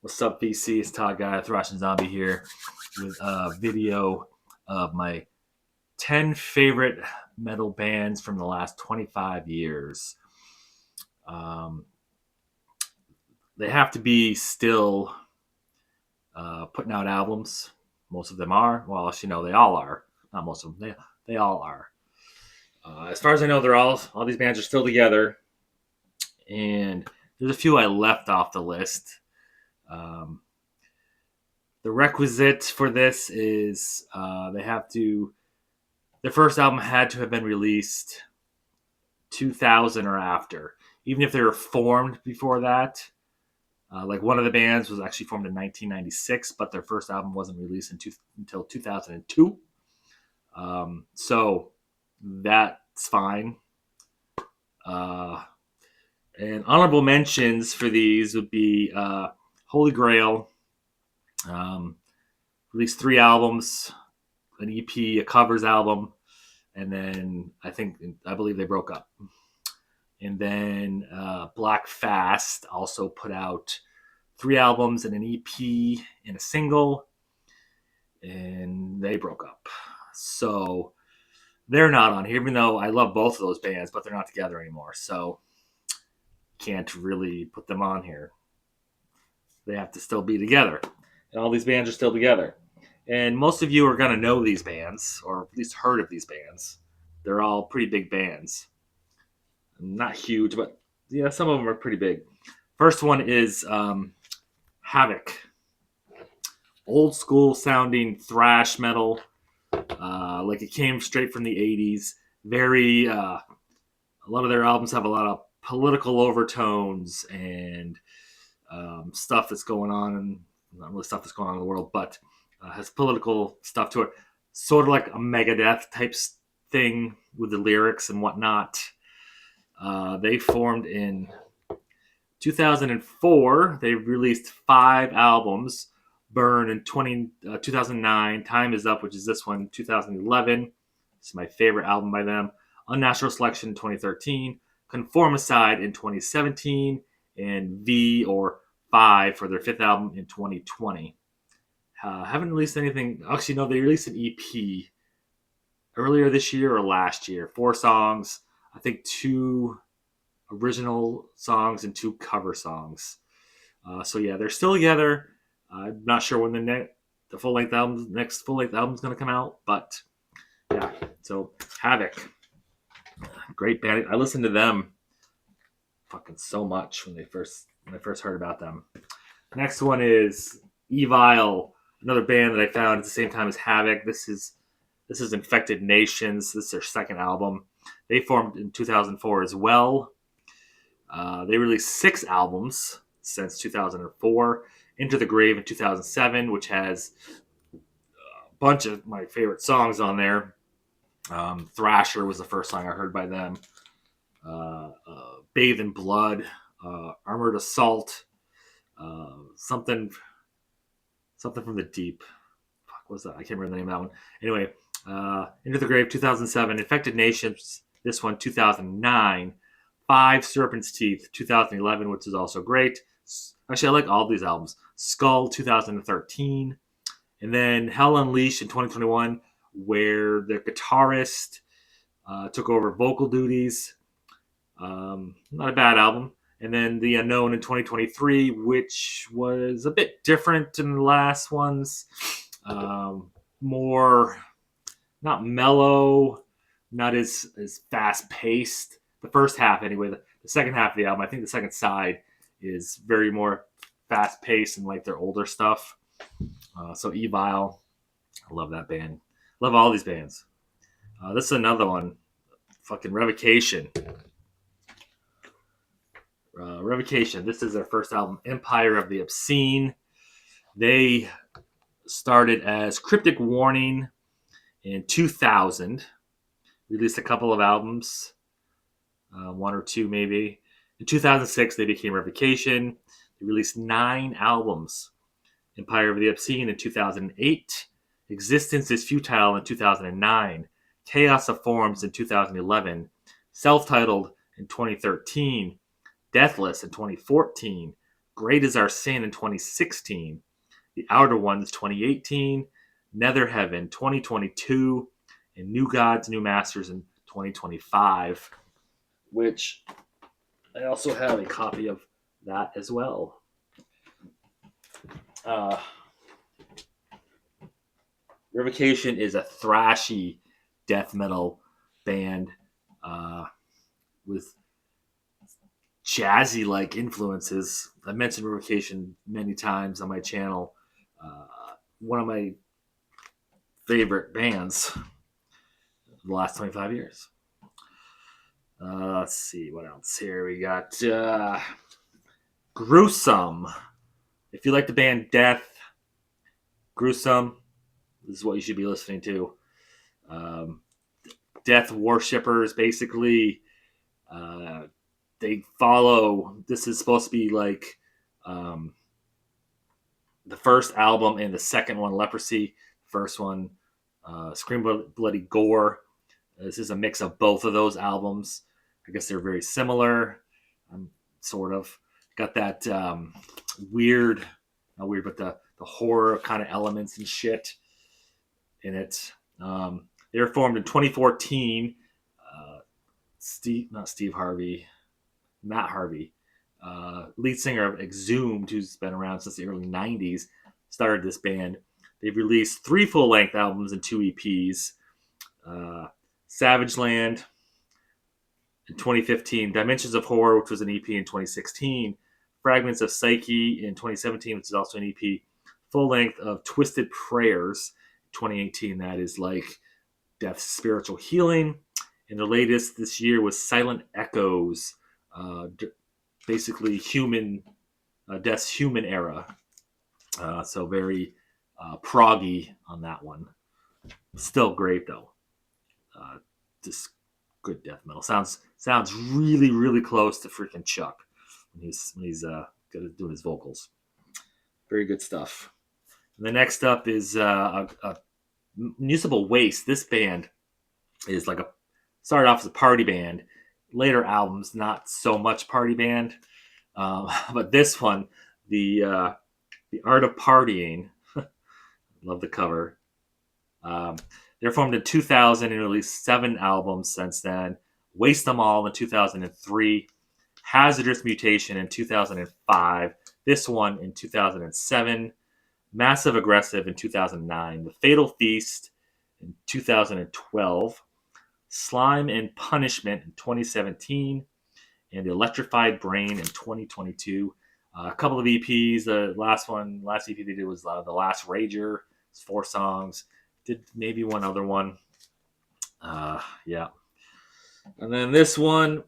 What's up, VC? It's Todd Guy, Thrashing Zombie here with a video of my 10 favorite metal bands from the last 25 years. Um, they have to be still putting out albums. Most of them are. Well, they all are. Not most of them. They all are. As far as I know, they're all these bands are still together. And there's a few I left off the list. Um, the requisite for this is they have to. Their first album had to have been released 2000 or after, even if they were formed before that. Like one of the bands was actually formed in 1996, but their first album wasn't released until 2002. So that's fine. And honorable mentions for these would be Holy Grail. Released 3 albums, an EP, a covers album, and then I believe they broke up. And then Black Fast also put out 3 albums and an EP and a single, and they broke up. So they're not on here, even though I love both of those bands, but they're not together anymore. So can't really put them on here. They have to still be together. And all these bands are still together. And most of you are going to know these bands, or at least heard of these bands. They're all pretty big bands. Not huge, but yeah, some of them are pretty big. First one is Havoc. Old school sounding thrash metal. Like it came straight from the 80s. A lot of their albums have a lot of political overtones and stuff that's going on, and not really stuff that's going on in the world, but has political stuff to it. Sort of like a Megadeth type thing with the lyrics and whatnot. They formed in 2004. They released 5 albums. Burn in 2009. Time Is Up, which is this one, 2011. This is my favorite album by them. Unnatural Selection in 2013. Conformicide in 2017. And V or 5 for their 5th album in 2020. Haven't released anything. Actually, no, they released an EP earlier this year or last year. 4 songs. I think 2 original songs and 2 cover songs. So yeah, they're still together. I'm not sure when the next full length album is going to come out, but yeah. So Havoc, great band. I listened to them fucking so much when I first heard about them. Next one is Evil, another band that I found at the same time as Havoc. This is Infected Nations. This is their 2nd album. They formed in 2004 as well. They released 6 albums since 2004. Into the Grave in 2007, which has a bunch of my favorite songs on there. Thrasher was the first song I heard by them. Bathe in Blood, Armored Assault, something from the Deep. Fuck, what was that? I can't remember the name of that one. Anyway, Into the Grave 2007, Infected Nations, this one 2009, 5 Serpent's Teeth 2011, which is also great. Actually, I like all these albums. Skull 2013, and then Hell Unleashed in 2021, where the guitarist took over vocal duties. Not a bad album. And then The Unknown in 2023, which was a bit different than the last ones. More, not mellow, not as fast paced. The first half, anyway. The second half of the album, I think the second side is very more fast paced and like their older stuff. So Evil, I love that band. Love all these bands. This is another one. Fucking Revocation. Revocation. This is their first album, Empire of the Obscene. They started as Cryptic Warning in 2000. Released a couple of albums, 1 or 2 maybe. In 2006, they became Revocation. They released 9 albums. Empire of the Obscene in 2008. Existence is Futile in 2009. Chaos of Forms in 2011. Self-titled in 2013. Deathless in 2014. Great Is Our Sin in 2016. The Outer Ones 2018. Nether Heaven 2022. And New Gods, New Masters in 2025. Which I also have a copy of that as well. Revocation is a thrashy death metal band with jazzy like influences. I mentioned Revocation many times on my channel. One of my favorite bands of the last 25 years. Let's see what else here. We got Gruesome. If you like the band Death, Gruesome, this is what you should be listening to. Death worshippers, basically. They follow. This is supposed to be like the first album and the second one, Leprosy. First one, Scream Bloody Gore. This is a mix of both of those albums. I guess they're very similar. Sort of got that weird, not weird, but the horror kind of elements and shit in it. They were formed in 2014. Matt Harvey, lead singer of Exhumed, who's been around since the early 90s, started this band. They've released 3 full-length albums and 2 EPs. Savage Land in 2015, Dimensions of Horror, which was an EP in 2016, Fragments of Psyche in 2017, which is also an EP, full length of Twisted Prayers 2018, that is like Death's spiritual healing. And the latest this year was Silent Echoes, basically Death's human era. So very proggy on that one. Still great though. Just good death metal. Sounds really, really close to freaking Chuck when he's doing his vocals. Very good stuff. And the next up is a Municipal Waste. This band is like started off as a party band. Later albums, not so much party band, but this one, the Art of Partying. Love the cover. They're formed in 2000 and released 7 albums since then. Waste Them All in 2003. Hazardous Mutation in 2005. This one in 2007. Massive Aggressive in 2009. The Fatal Feast in 2012. Slime and Punishment in 2017. And The Electrified Brain in 2022. A couple of EPs. The last EP they did was The Last Rager. It's 4 songs. Did maybe one other one. Yeah. And then this one,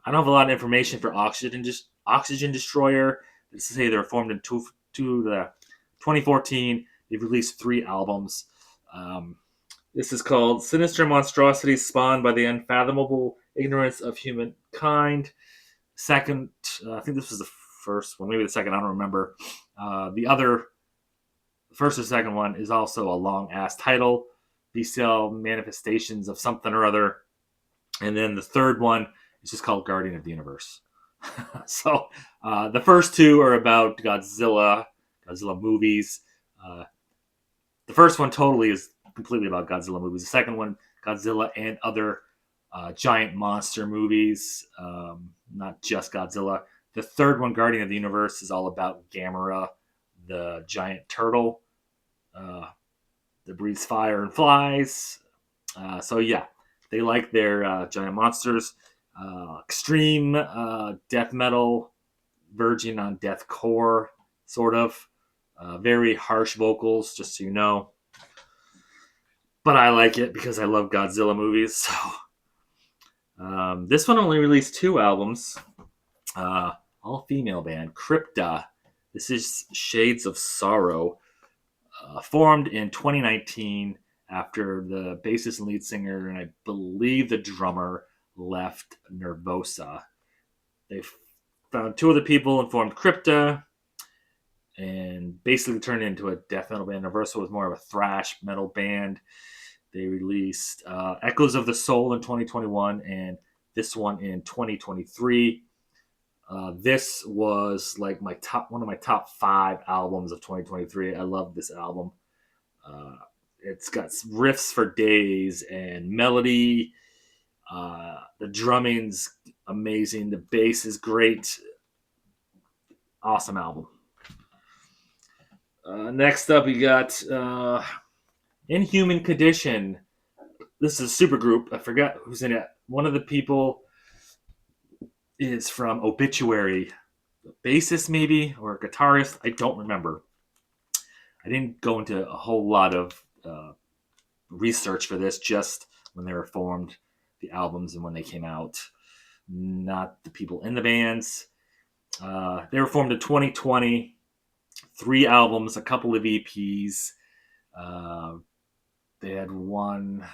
I don't have a lot of information for Oxygen Destroyer. This is say they're formed in 2014. They've released 3 albums. This is called Sinister Monstrosities Spawned by the Unfathomable Ignorance of Humankind. Second, I think this was the first one, maybe the second, I don't remember. The first or second one is also a long ass title, Bestial Manifestations of something or other. And then the third one is just called Guardian of the Universe. So the first 2 are about Godzilla movies. The first one totally is completely about Godzilla movies. The second one, Godzilla and other giant monster movies, not just Godzilla. The third one, Guardian of the Universe, is all about Gamera, the giant turtle that breathes fire and flies. So yeah, they like their giant monsters. Extreme death metal, verging on deathcore, sort of. Very harsh vocals, just so you know. But I like it because I love Godzilla movies. So this one only released 2 albums. All female band, Crypta. This is Shades of Sorrow. Formed in 2019 after the bassist and lead singer, and I believe the drummer, left Nervosa. They found 2 other people and formed Crypta, and basically turned into a death metal band. Nervosa was more of a thrash metal band. They released Echoes of the Soul in 2021 and this one in 2023. This was like one of my top 5 albums of 2023. I love this album. Uh, it's got riffs for days and melody. The drumming's amazing. The bass is great. Awesome album. Next up, we got Inhuman Condition. This is a super group. I forgot who's in it. One of the people is from Obituary. A bassist, maybe, or a guitarist. I don't remember. I didn't go into a whole lot of research for this, just when they were formed, the albums, and when they came out. Not the people in the bands. They were formed in 2020. 3 albums, a couple of EPs. They had one.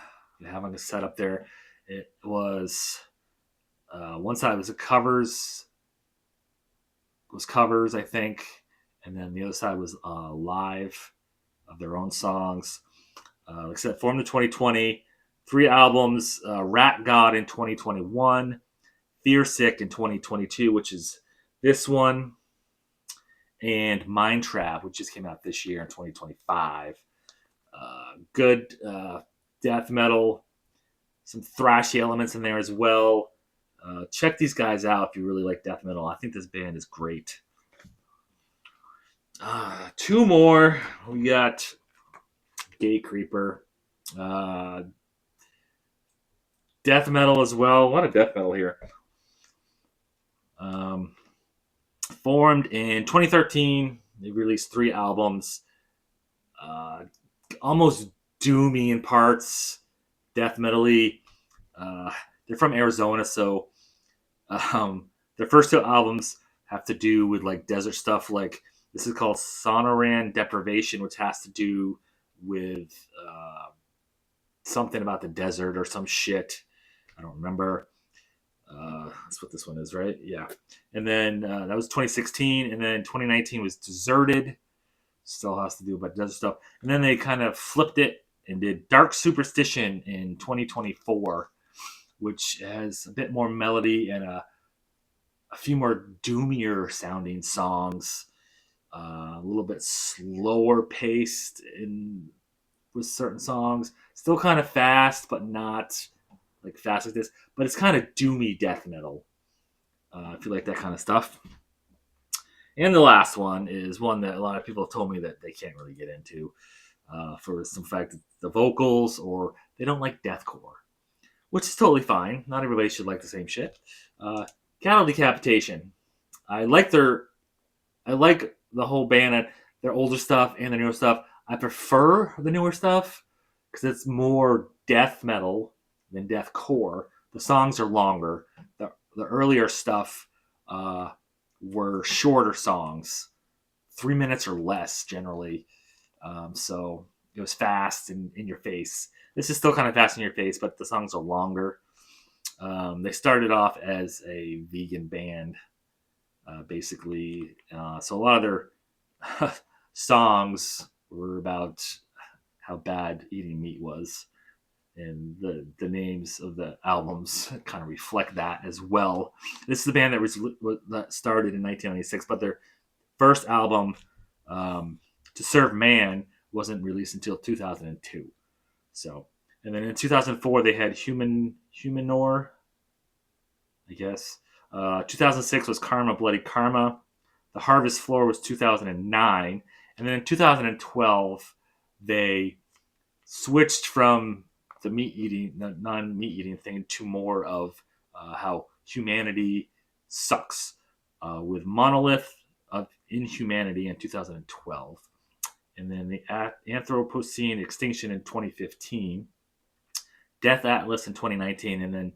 They have a set up there. It was one side was covers, I think, and then the other side was live of their own songs. Like I said, formed in 2020. 3 albums: Rat God in 2021, Fear Sick in 2022, which is this one, and Mind Trap, which just came out this year in 2025. Good death metal, some thrashy elements in there as well. Check these guys out if you really like death metal. I think this band is great. 2 more. We got Gatecreeper. Death metal as well. A lot of death metal here. Formed in 2013. They released 3 albums. Almost doomy in parts. Death metal-y. They're from Arizona, so their first 2 albums have to do with like desert stuff. Like this is called Sonoran Deprivation, which has to do with something about the desert or some shit. I don't remember. That's what this one is, right? Yeah. And then that was 2016, and then 2019 was Deserted. Still has to do about desert stuff. And then they kind of flipped it and did Dark Superstition in 2024, which has a bit more melody and a few more doomier sounding songs. A little bit slower paced with certain songs. Still kind of fast, but not like fast like this. But it's kind of doomy death metal. If you like that kind of stuff. And the last one is one that a lot of people have told me that they can't really get into for some fact that the vocals, or they don't like deathcore, which is totally fine. Not everybody should like the same shit. Cattle Decapitation. I like the whole band, their older stuff and their newer stuff. I prefer the newer stuff because it's more death metal than deathcore. The songs are longer. The earlier stuff were shorter songs, 3 minutes or less generally. So it was fast and in your face. This is still kind of fast in your face, but the songs are longer. They started off as a vegan band, basically. So a lot of their songs were about how bad eating meat was. And the names of the albums kind of reflect that as well. This is the band that started in 1996, but their first album, To Serve Man, wasn't released until 2002. So, and then in 2004 they had Humanor, I guess. 2006 was Karma Bloody Karma. The Harvest Floor was 2009, and then in 2012 they switched from the non-meat eating thing to more of how humanity sucks with Monolith of Inhumanity in 2012, and then the Anthropocene Extinction in 2015, Death Atlas in 2019, and then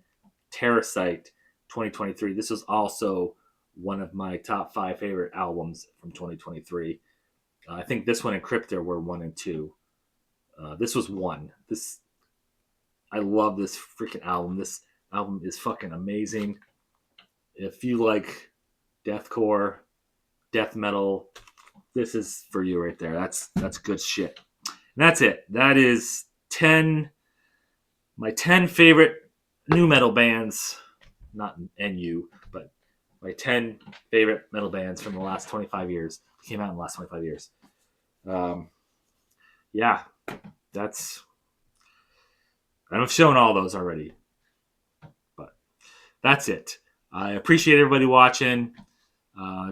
Terrasite 2023. This was also one of my top 5 favorite albums from 2023. I think this one and Crypta were 1 and 2. This was 1. I love this freaking album. This album is fucking amazing. If you like deathcore, death metal, this is for you right there. That's good shit. And that's it. That is my 10 favorite new metal bands. Not NU, but my 10 favorite metal bands from the last 25 years. Came out in the last 25 years. Yeah, that's. I've shown all those already, but that's it. I appreciate everybody watching.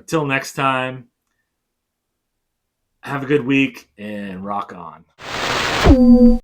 Till next time, have a good week and rock on.